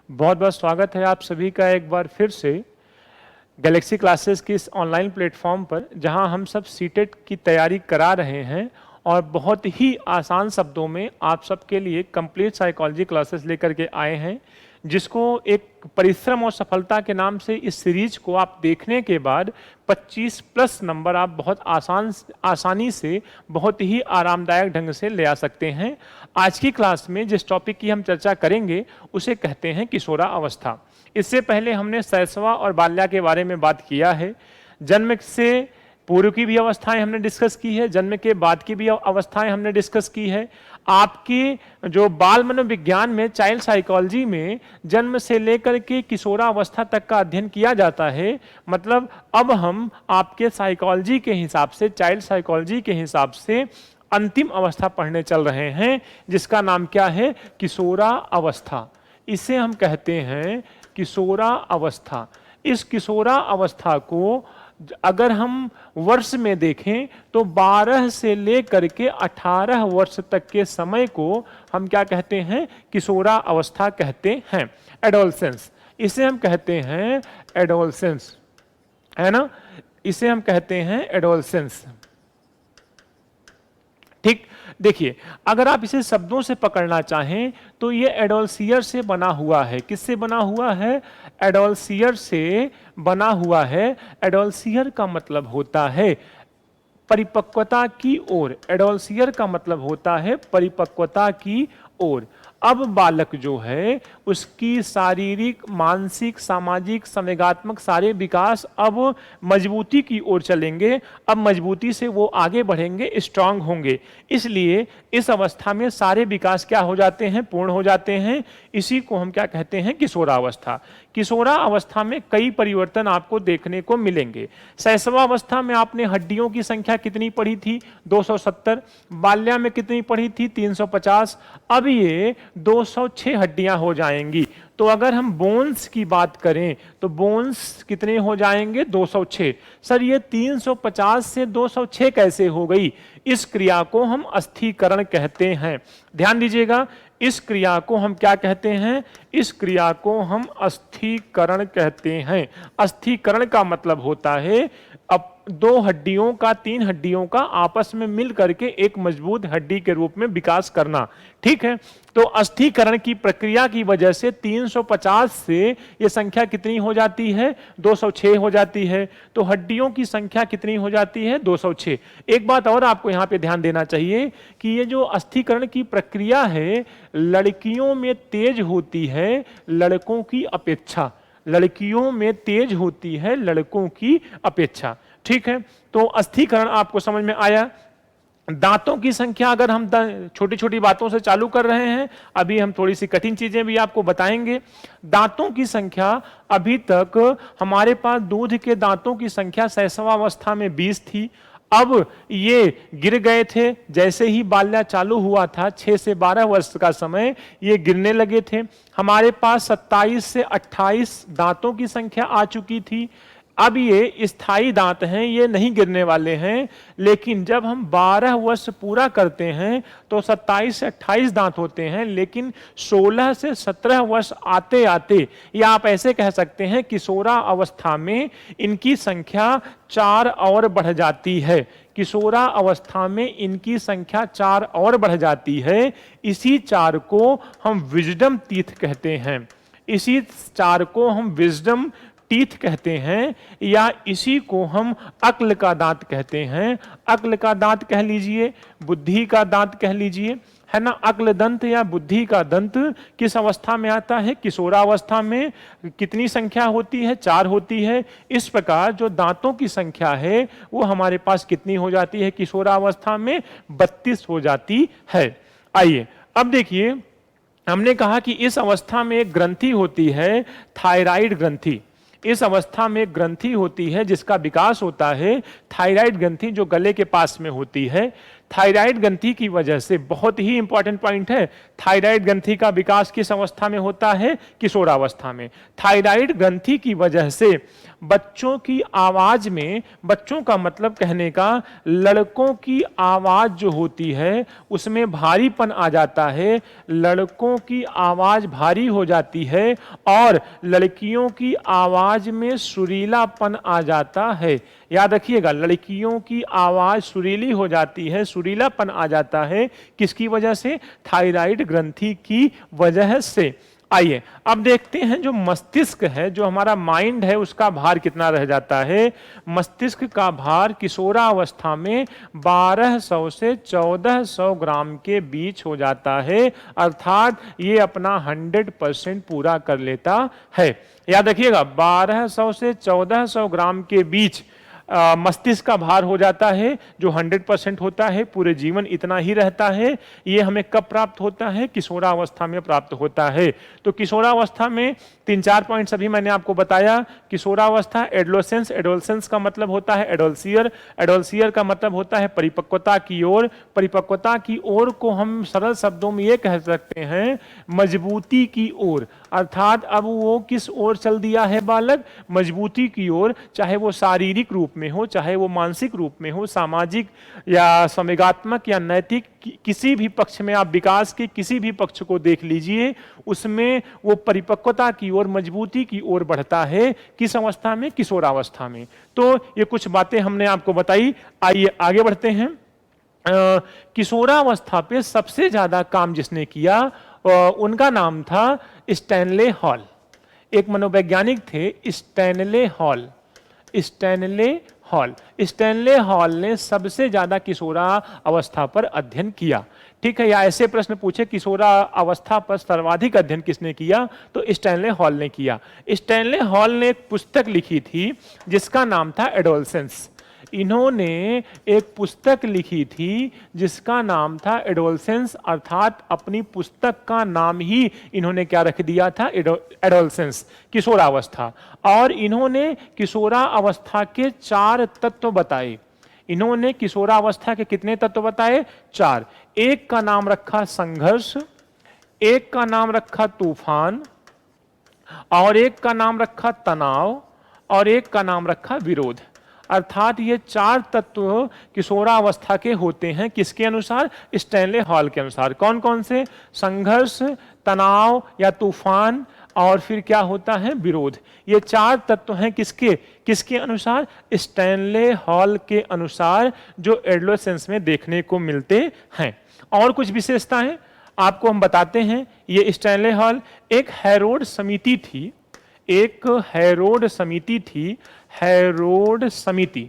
बहुत बहुत स्वागत है आप सभी का एक बार फिर से गैलेक्सी क्लासेस की इस ऑनलाइन प्लेटफॉर्म पर, जहां हम सब सीटेट की तैयारी करा रहे हैं और बहुत ही आसान शब्दों में आप सबके लिए कंप्लीट साइकोलॉजी क्लासेस लेकर के आए हैं, जिसको एक परिश्रम और सफलता के नाम से इस सीरीज को आप देखने के बाद 25 प्लस नंबर आप बहुत आसानी से बहुत ही आरामदायक ढंग से ले आ सकते हैं। आज की क्लास में जिस टॉपिक की हम चर्चा करेंगे उसे कहते हैं किशोरा अवस्था। इससे पहले हमने शैशवा और बाल्या के बारे में बात किया है। जन्म से पूर्व की भी अवस्थाएं हमने डिस्कस की है, जन्म के बाद की भी अवस्थाएं हमने डिस्कस की है। आपकी जो बाल मनोविज्ञान में, चाइल्ड साइकोलॉजी में जन्म से लेकर के किशोरा अवस्था तक का अध्ययन किया जाता है। मतलब अब हम आपके साइकोलॉजी के हिसाब से, चाइल्ड साइकोलॉजी के हिसाब से अंतिम अवस्था पढ़ने चल रहे हैं, जिसका नाम क्या है? किशोरा अवस्था। इसे हम कहते हैं किशोरा अवस्था। इस किशोरा अवस्था को अगर हम वर्ष में देखें तो 12 से लेकर के 18 वर्ष तक के समय को हम क्या कहते हैं? किशोरा अवस्था कहते हैं, एडोलसेंस। इसे हम कहते हैं एडोलसेंस, है ना? इसे हम कहते हैं एडोलसेंस। ठीक, देखिए, अगर आप इसे शब्दों से पकड़ना चाहें तो ये एडोलसियर से बना हुआ है। किससे बना हुआ है? एडोलसियर से बना हुआ है। एडोलसियर का मतलब होता है परिपक्वता की ओर। एडोलसियर का मतलब होता है परिपक्वता की ओर। अब बालक जो है उसकी शारीरिक, मानसिक, सामाजिक, संवेगात्मक सारे विकास अब मजबूती की ओर चलेंगे। अब मजबूती से वो आगे बढ़ेंगे, स्ट्रांग होंगे। इसलिए इस अवस्था में सारे विकास क्या हो जाते हैं? पूर्ण हो जाते हैं। इसी को हम क्या कहते हैं? किशोरावस्था। किशोरा अवस्था में कई परिवर्तन आपको देखने को मिलेंगे। शैशवावस्था में आपने हड्डियों की संख्या कितनी पढ़ी थी? 270। बाल्या में कितनी पढ़ी थी? 350। अब ये 206 हड्डियां हो जाएंगी। तो अगर हम बोन्स की बात करें तो बोन्स कितने हो जाएंगे? 206। सर ये 350 से 206 कैसे हो गई? इस क्रिया को हम अस्थिकरण कहते हैं। ध्यान दीजिएगा, इस क्रिया को हम क्या कहते हैं? इस क्रिया को हम अस्थिकरण कहते हैं। अस्थिकरण का मतलब होता है अब दो हड्डियों का, तीन हड्डियों का आपस में मिल करके एक मजबूत हड्डी के रूप में विकास करना। ठीक है, तो अस्थिकरण की प्रक्रिया की वजह से 350 से ये संख्या कितनी हो जाती है? 206 हो जाती है। तो हड्डियों की संख्या कितनी हो जाती है? 206। एक बात और आपको यहां पे ध्यान देना चाहिए कि ये जो अस्थिकरण की प्रक्रिया है लड़कियों में तेज होती है लड़कों की अपेक्षा। लड़कियों में तेज होती है लड़कों की अपेक्षा। ठीक है, तो अस्थिकरण आपको समझ में आया। दांतों की संख्या अगर हम छोटी छोटी बातों से चालू कर रहे हैं, अभी हम थोड़ी सी कठिन चीजें भी आपको बताएंगे। दांतों की संख्या अभी तक हमारे पास दूध के दांतों की संख्या शैशवावस्था में 20 थी। अब ये गिर गए थे जैसे ही बाल्या चालू हुआ था। 6 से 12 वर्ष का समय ये गिरने लगे थे। हमारे पास 27 से 28 दांतों की संख्या आ चुकी थी। अब ये स्थायी दांत हैं, ये नहीं गिरने वाले हैं। लेकिन जब हम 12 वर्ष पूरा करते हैं तो 27 से 28 दांत होते हैं। लेकिन 16 से 17 वर्ष आते आते, या आप ऐसे कह सकते हैं किशोरा अवस्था में इनकी संख्या 4 और बढ़ जाती है। किशोरा अवस्था में इनकी संख्या 4 और बढ़ जाती है। इसी 4 को हम विजडम टीथ कहते हैं। इसी 4 को हम विजडम टीथ कहते हैं, या इसी को हम अक्ल का दांत कहते हैं। अक्ल का दांत कह लीजिए, बुद्धि का दांत कह लीजिए, है ना? अक्ल दंत या बुद्धि का दंत किस अवस्था में आता है? किशोरावस्था में। कितनी संख्या होती है? 4 होती है। इस प्रकार जो दांतों की संख्या है वो हमारे पास कितनी हो जाती है किशोरावस्था में? 32 हो जाती है। आइए अब देखिए, हमने कहा कि इस अवस्था में एक ग्रंथि होती है, थायराइड ग्रंथि। इस अवस्था में ग्रंथि होती है जिसका विकास होता है, थायराइड ग्रंथि, जो गले के पास में होती है। थायराइड ग्रंथि की वजह से, बहुत ही इंपॉर्टेंट पॉइंट है, थायराइड ग्रंथि का विकास किस अवस्था में होता है? किशोरावस्था में। थायराइड ग्रंथि की वजह से बच्चों की आवाज में, बच्चों का मतलब कहने का, लड़कों की आवाज जो होती है उसमें भारीपन आ जाता है, लड़कों की आवाज भारी हो जाती है और लड़कियों की आवाज में सुरीलापन आ जाता है। याद रखिएगा, लड़कियों की आवाज सुरीली हो जाती है, सुरीलापन आ जाता है, किसकी वजह से? थायराइड ग्रंथि की वजह से। आइए अब देखते हैं जो मस्तिष्क है, जो हमारा माइंड है, उसका भार कितना रह जाता है। मस्तिष्क का भार किशोरावस्था में 1200 से 1400 ग्राम के बीच हो जाता है, अर्थात ये अपना 100% पूरा कर लेता है। याद रखिएगा, 1200 से 1400 ग्राम के बीच मस्तिष्क का भार हो जाता है, जो 100% होता है, पूरे जीवन इतना ही रहता है। ये हमें कब प्राप्त होता है? किशोरावस्था में प्राप्त होता है। तो किशोरावस्था में 3-4 पॉइंट्स अभी मैंने आपको बताया। किशोरावस्था, एडोलेसेंस, एडोलेसेंस का मतलब होता है एडोल्सियर, एडोल्सियर का मतलब होता है परिपक्वता की ओर। परिपक्वता की ओर को हम सरल शब्दों में ये कह सकते हैं मजबूती की ओर, अर्थात अब वो किस ओर चल दिया है बालक? मजबूती की ओर। चाहे वो शारीरिक रूप में हो, चाहे वो मानसिक रूप में हो, सामाजिक या संवेगात्मक या नैतिक, किसी भी पक्ष में आप विकास के किसी भी पक्ष को देख लीजिए, उसमें वो परिपक्वता की ओर, मजबूती की ओर बढ़ता है। किस अवस्था में? किशोरावस्था में। तो ये कुछ बातें हमने आपको बताई। आइए आगे बढ़ते हैं। किशोरावस्था पे सबसे ज्यादा काम जिसने किया उनका नाम था स्टैनले हॉल। एक मनोवैज्ञानिक थे, Stanley hall. Stanley hall, Stanley hall ने सबसे ज्यादा किशोरा अवस्था पर अध्ययन किया। ठीक है, या ऐसे प्रश्न पूछे किशोरा अवस्था पर सर्वाधिक अध्ययन किसने किया? तो स्टैनले हॉल ने किया। स्टैनले हॉल ने एक पुस्तक लिखी थी जिसका नाम था एडोलेसेंस। इन्होंने एक पुस्तक लिखी थी जिसका नाम था एडोलेसेंस, अर्थात अपनी पुस्तक का नाम ही इन्होंने क्या रख दिया था? एडोलेसेंस, किशोरावस्था। और इन्होंने किशोरावस्था के 4 तत्व बताए। इन्होंने किशोरावस्था के कितने तत्व बताए? 4। एक का नाम रखा संघर्ष, एक का नाम रखा तूफान, और एक का नाम रखा तनाव, और एक का नाम रखा विरोध। अर्थात ये 4 तत्व किशोरावस्था के होते हैं। किसके अनुसार? स्टैनले हॉल के अनुसार। कौन कौन से? संघर्ष, तनाव या तूफान, और फिर क्या होता है? विरोध। ये 4 तत्व हैं किसके? किसके अनुसार? स्टैनले हॉल के अनुसार, जो एडोलेसेंस में देखने को मिलते हैं। और कुछ विशेषताएं आपको हम बताते हैं। ये स्टैनले हॉल, एक हैरोड समिति थी, एक हैरोड समिति थी, हैरोड समिति।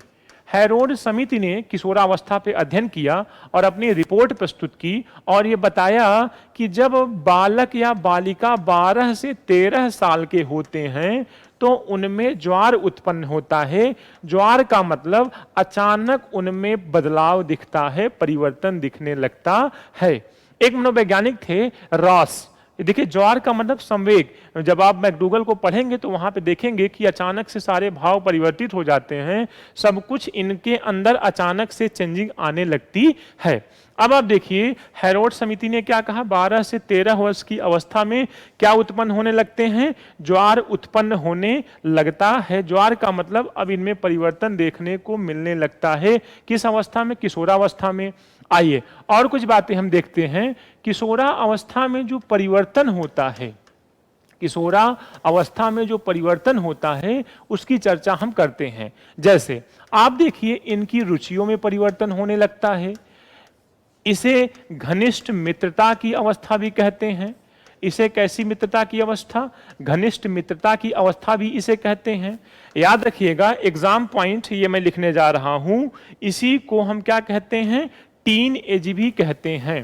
हैरोड समिति ने किशोरावस्था पे अध्ययन किया और अपनी रिपोर्ट प्रस्तुत की और ये बताया कि जब बालक या बालिका 12 से 13 साल के होते हैं तो उनमें ज्वार उत्पन्न होता है। ज्वार का मतलब अचानक उनमें बदलाव दिखता है, परिवर्तन दिखने लगता है। एक मनोवैज्ञानिक थे रॉस। देखिए, ज्वार का मतलब संवेग। जब आप मैकडूगल को पढ़ेंगे तो वहां पे देखेंगे कि अचानक से सारे भाव परिवर्तित हो जाते हैं, सब कुछ इनके अंदर अचानक से चेंजिंग आने लगती है। अब आप देखिए, हैरोड समिति ने क्या कहा? 12 से 13 वर्ष की अवस्था में क्या उत्पन्न होने लगते हैं? ज्वार उत्पन्न होने लगता है। ज्वार का मतलब अब इनमें परिवर्तन देखने को मिलने लगता है। किस अवस्था में? किशोरावस्था में। आइए और कुछ बातें हम देखते हैं। किशोरा अवस्था में जो परिवर्तन होता है, किशोरा अवस्था में जो परिवर्तन होता है उसकी चर्चा हम करते हैं। जैसे आप देखिए, इनकी रुचियों में परिवर्तन होने लगता है। इसे घनिष्ठ मित्रता की अवस्था भी कहते हैं। इसे कैसी मित्रता की अवस्था? घनिष्ठ मित्रता की अवस्था भी इसे कहते हैं। याद रखिएगा, एग्जाम पॉइंट ये मैं लिखने जा रहा हूं। इसी को हम क्या कहते हैं? टीन एज भी कहते हैं।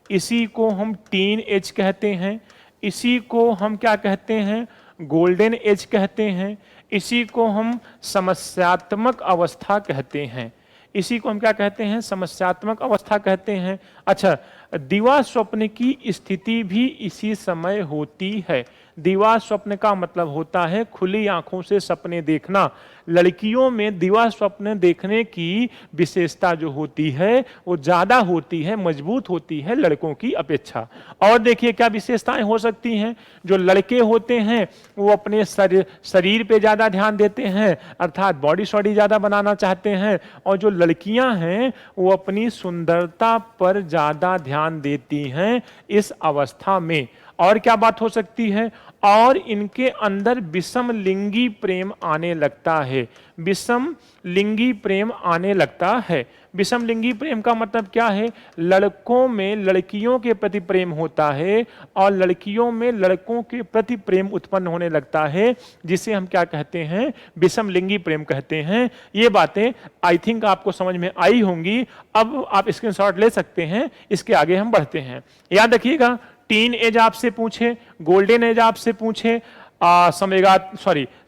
इसी को हम टीन एज कहते हैं। इसी को हम क्या कहते हैं? गोल्डन एज कहते हैं। इसी को हम समस्यात्मक अवस्था कहते हैं। इसी को हम क्या कहते हैं? समस्यात्मक अवस्था कहते हैं। अच्छा, दिवा स्वप्न की स्थिति भी इसी समय होती है। दिवा स्वप्न का मतलब होता है खुली आंखों से सपने देखना। लड़कियों में दिवा स्वप्न देखने की विशेषता जो होती है वो ज्यादा होती है, मजबूत होती है लड़कों की अपेक्षा। और देखिए क्या विशेषताएं हो सकती हैं। जो लड़के होते हैं वो अपने शरीर पे ज्यादा ध्यान देते हैं, अर्थात बॉडी शॉडी ज्यादा बनाना चाहते हैं। और जो लड़कियां हैं वो अपनी सुंदरता पर ज्यादा ध्यान देती हैं इस अवस्था में। और क्या बात हो सकती है, और इनके अंदर विषम लिंगी प्रेम आने लगता है। विषम लिंगी प्रेम आने लगता है। विषम लिंगी प्रेम का मतलब क्या है, लड़कों में लड़कियों के प्रति प्रेम होता है और लड़कियों में लड़कों के प्रति प्रेम उत्पन्न होने लगता है, जिसे हम क्या कहते हैं, विषम लिंगी प्रेम कहते हैं। ये बातें आई थिंक आपको समझ में आई होंगी। अब आप स्क्रीनशॉट ले सकते हैं, इसके आगे हम बढ़ते हैं। याद रखिएगा, टीन एज आपसे पूछे, गोल्डन एज आपसे पूछे,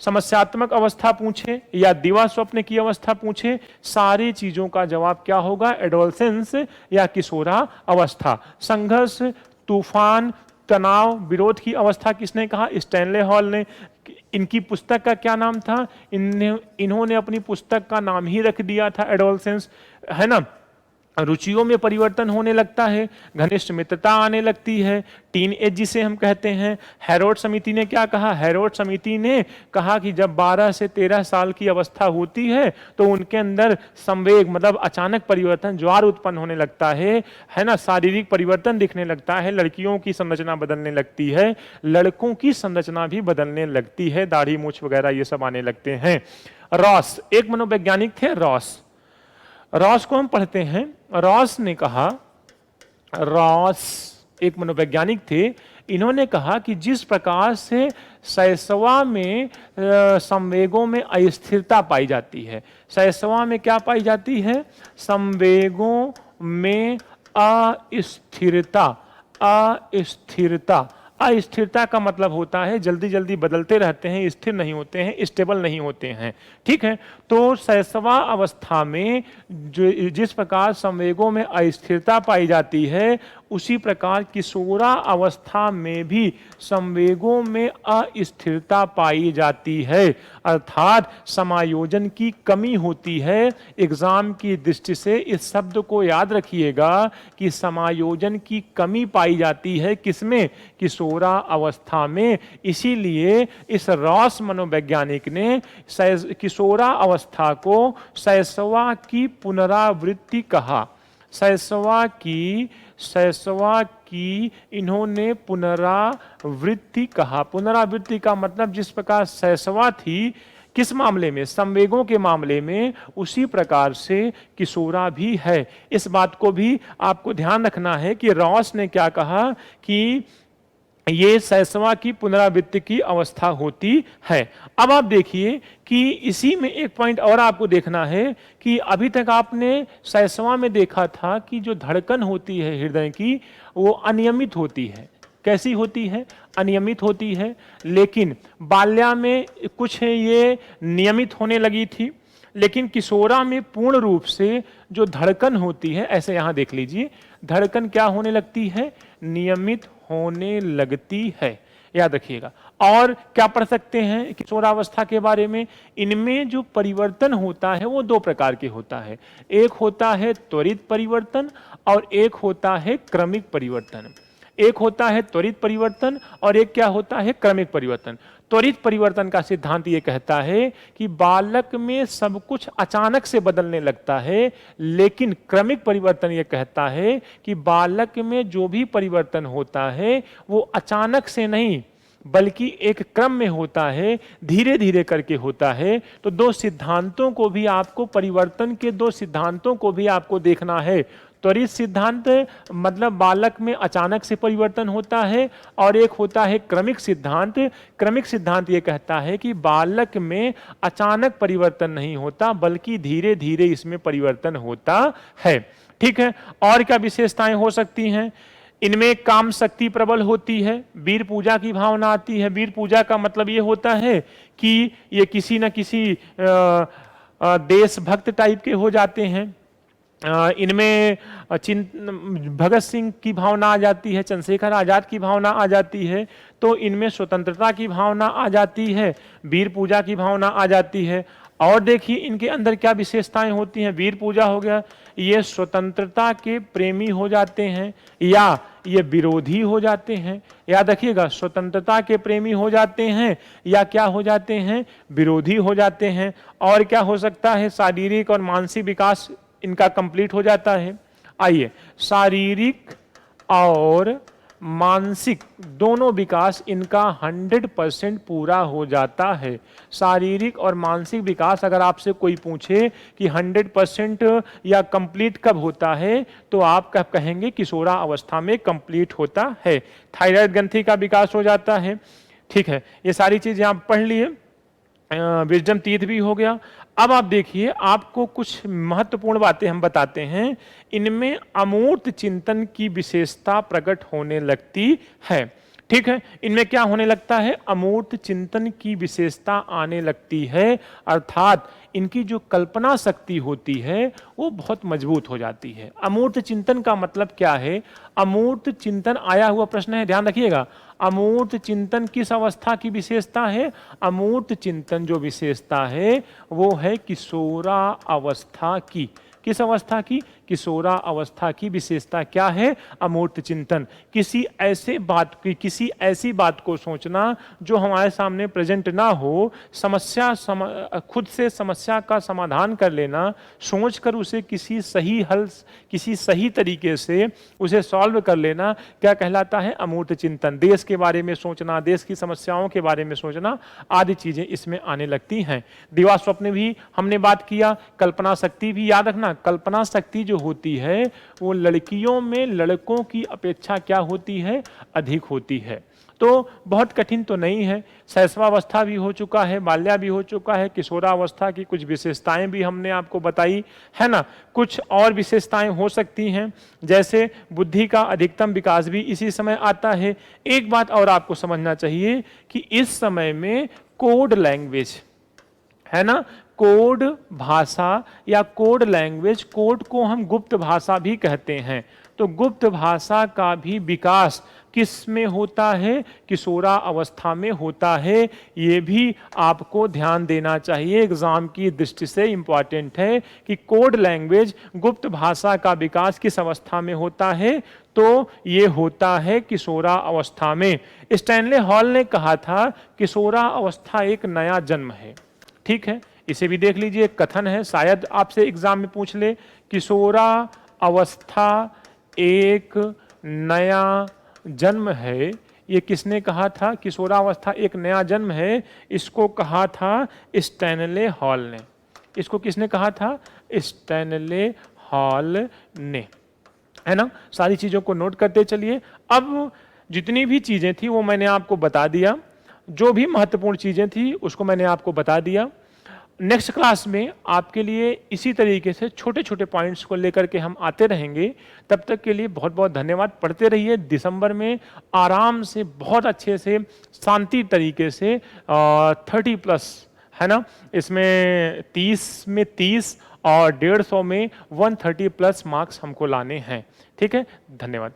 समस्यात्मक अवस्था पूछे या दिवा स्वप्न की अवस्था पूछे, सारी चीजों का जवाब क्या होगा, एडोलसेंस या किशोरा अवस्था। संघर्ष, तूफान, तनाव, विरोध की अवस्था किसने कहा, स्टैनले हॉल ने। इनकी पुस्तक का क्या नाम था, इन्होंने अपनी पुस्तक का नाम ही रख दिया था एडोलसेंस, है ना। रुचियों में परिवर्तन होने लगता है, घनिष्ठ मित्रता आने लगती है, टीन एज जिसे हम कहते हैं। हैरोल्ड समिति ने क्या कहा, हैरोल्ड समिति ने कहा कि जब 12 से 13 साल की अवस्था होती है तो उनके अंदर संवेग मतलब अचानक परिवर्तन, ज्वार उत्पन्न होने लगता है ना। शारीरिक परिवर्तन दिखने लगता है, लड़कियों की संरचना बदलने लगती है, लड़कों की संरचना भी बदलने लगती है, दाढ़ी मूछ वगैरह ये सब आने लगते हैं। रॉस एक मनोवैज्ञानिक थे, रॉस को हम पढ़ते हैं। रॉस ने कहा, रॉस एक मनोवैज्ञानिक थे, इन्होंने कहा कि जिस प्रकार से शैशवा में संवेगों में अस्थिरता पाई जाती है, शैशवा में क्या पाई जाती है, संवेगों में अस्थिरता। अस्थिरता का मतलब होता है जल्दी जल्दी बदलते रहते हैं, स्थिर नहीं होते हैं, स्टेबल नहीं होते हैं, ठीक है। तो शैशवा अवस्था में जिस प्रकार संवेगों में अस्थिरता पाई जाती है, उसी प्रकार किशोरा अवस्था में भी संवेगों में अस्थिरता पाई जाती है, अर्थात समायोजन की कमी होती है। एग्जाम की दृष्टि से इस शब्द को याद रखिएगा कि समायोजन की कमी पाई जाती है किसमें, किशोरा अवस्था में। इसीलिए इस रॉस मनोवैज्ञानिक ने किशोरा अवस्था को शैशवा की पुनरावृत्ति कहा। शैशवा की इन्होंने पुनरावृत्ति कहा। पुनरावृत्ति का मतलब जिस प्रकार शैशवा थी किस मामले में, संवेगों के मामले में, उसी प्रकार से किशोरा भी है। इस बात को भी आपको ध्यान रखना है कि रॉस ने क्या कहा कि ये शैशवा की पुनरावृत्ति की अवस्था होती है। अब आप देखिए कि इसी में एक पॉइंट और आपको देखना है कि अभी तक आपने शैशवा में देखा था कि जो धड़कन होती है हृदय की वो अनियमित होती है। कैसी होती है, अनियमित होती है। लेकिन बाल्या में कुछ ये नियमित होने लगी थी, लेकिन किशोरा में पूर्ण रूप से जो धड़कन होती है, ऐसे यहां देख लीजिए, धड़कन क्या होने लगती है, नियमित होने लगती है। याद रखिएगा। और क्या पढ़ सकते हैं किशोरावस्था के बारे में, इनमें जो परिवर्तन होता है वो दो प्रकार के होता है। एक होता है त्वरित परिवर्तन और एक होता है क्रमिक परिवर्तन। एक होता है त्वरित परिवर्तन और एक क्या होता है, क्रमिक परिवर्तन। त्वरित परिवर्तन का सिद्धांत ये कहता है कि बालक में सब कुछ अचानक से बदलने लगता है, लेकिन क्रमिक परिवर्तन ये कहता है कि बालक में जो भी परिवर्तन होता है वो अचानक से नहीं बल्कि एक क्रम में होता है, धीरे धीरे करके होता है। तो दो सिद्धांतों को भी आपको, परिवर्तन के दो सिद्धांतों को भी आपको देखना है। त्वरित सिद्धांत मतलब बालक में अचानक से परिवर्तन होता है, और एक होता है क्रमिक सिद्धांत। क्रमिक सिद्धांत ये कहता है कि बालक में अचानक परिवर्तन नहीं होता बल्कि धीरे धीरे इसमें परिवर्तन होता है। ठीक है। और क्या विशेषताएं हो सकती हैं, इनमें काम शक्ति प्रबल होती है, वीर पूजा की भावना आती है। वीर पूजा का मतलब ये होता है कि ये किसी न किसी देशभक्त टाइप के हो जाते हैं, इनमें भगत सिंह की भावना आ जाती है, चंद्रशेखर आजाद की भावना आ जाती है, तो इनमें स्वतंत्रता की भावना आ जाती है, वीर पूजा की भावना आ जाती है। और देखिए इनके अंदर क्या विशेषताएं होती हैं। वीर पूजा हो गया, ये स्वतंत्रता के प्रेमी हो जाते हैं या ये विरोधी हो जाते हैं। याद रखिएगा, स्वतंत्रता के प्रेमी हो जाते हैं या क्या हो जाते हैं, विरोधी हो जाते हैं। और क्या हो सकता है, शारीरिक और मानसिक विकास इनका कंप्लीट हो जाता है। आइए, शारीरिक और मानसिक दोनों विकास इनका 100% पूरा हो जाता है। शारीरिक और मानसिक विकास अगर आपसे कोई पूछे कि 100% या कंप्लीट कब होता है, तो आप कब कहेंगे, किशोरा अवस्था में कंप्लीट होता है। थायराइड ग्रंथि का विकास हो जाता है। ठीक है, ये सारी चीजें आप पढ़ लिए। विजडम टीथ भी हो गया। अब आप देखिए, आपको कुछ महत्वपूर्ण बातें हम बताते हैं। इनमें अमूर्त चिंतन की विशेषता प्रकट होने लगती है। ठीक है, इनमें क्या होने लगता है, अमूर्त चिंतन की विशेषता आने लगती है, अर्थात इनकी जो कल्पना शक्ति होती है वो बहुत मजबूत हो जाती है। अमूर्त चिंतन का मतलब क्या है, अमूर्त चिंतन आया हुआ प्रश्न है, ध्यान रखिएगा। अमूर्त चिंतन किस अवस्था की विशेषता है, अमूर्त चिंतन जो विशेषता है वो है किशोरा अवस्था की। किस अवस्था की, किशोरा अवस्था की विशेषता क्या है, अमूर्त चिंतन। किसी ऐसी बात को सोचना जो हमारे सामने प्रेजेंट ना हो, खुद से समस्या का समाधान कर लेना, सोचकर उसे किसी सही तरीके से उसे सॉल्व कर लेना, क्या कहलाता है, अमूर्त चिंतन। देश के बारे में सोचना, देश की समस्याओं के बारे में सोचना, आदि चीजें इसमें आने लगती हैं। दिवा स्वप्न भी हमने बात किया, कल्पना शक्ति भी याद रखना। कल्पना शक्ति जो होती है वो लड़कियों में लड़कों की अपेक्षा क्या होती है, अधिक होती है। तो बहुत कठिन तो नहीं है। शैशवावस्था भी हो चुका है, बाल्या भी हो चुका है, किशोरावस्था की कुछ विशेषताएं भी हमने आपको बताई है ना। कुछ और विशेषताएं हो सकती हैं, जैसे बुद्धि का अधिकतम विकास भी इसी समय आता है। एक बात और आपको समझना चाहिए कि इस समय में कोड लैंग्वेज है ना, कोड भाषा या कोड लैंग्वेज, कोड को हम गुप्त भाषा भी कहते हैं, तो गुप्त भाषा का भी विकास किस में होता है, किशोरा अवस्था में होता है। ये भी आपको ध्यान देना चाहिए, एग्जाम की दृष्टि से इंपॉर्टेंट है कि कोड लैंग्वेज, गुप्त भाषा का विकास किस अवस्था में होता है, तो ये होता है किशोरा अवस्था में। स्टैनले हॉल ने कहा था किशोरा अवस्था एक नया जन्म है। ठीक है, इसे भी देख लीजिए, कथन है, शायद आपसे एग्जाम में पूछ ले, किशोरा अवस्था एक नया जन्म है। ये किसने कहा था, किशोरावस्था एक नया जन्म है? इसको कहा था स्टैनले हॉल ने। इसको किसने कहा था, स्टैनले हॉल ने, है ना। सारी चीजों को नोट करते चलिए। अब जितनी भी चीजें थी वो मैंने आपको बता दिया, जो भी महत्वपूर्ण चीजें थी उसको मैंने आपको बता दिया। नेक्स्ट क्लास में आपके लिए इसी तरीके से छोटे छोटे पॉइंट्स को लेकर के हम आते रहेंगे। तब तक के लिए बहुत बहुत धन्यवाद। पढ़ते रहिए। दिसंबर में आराम से, बहुत अच्छे से, शांति तरीके से 30+ है ना, इसमें 30 में 30 और 150 में 130+ मार्क्स हमको लाने हैं। ठीक है, धन्यवाद।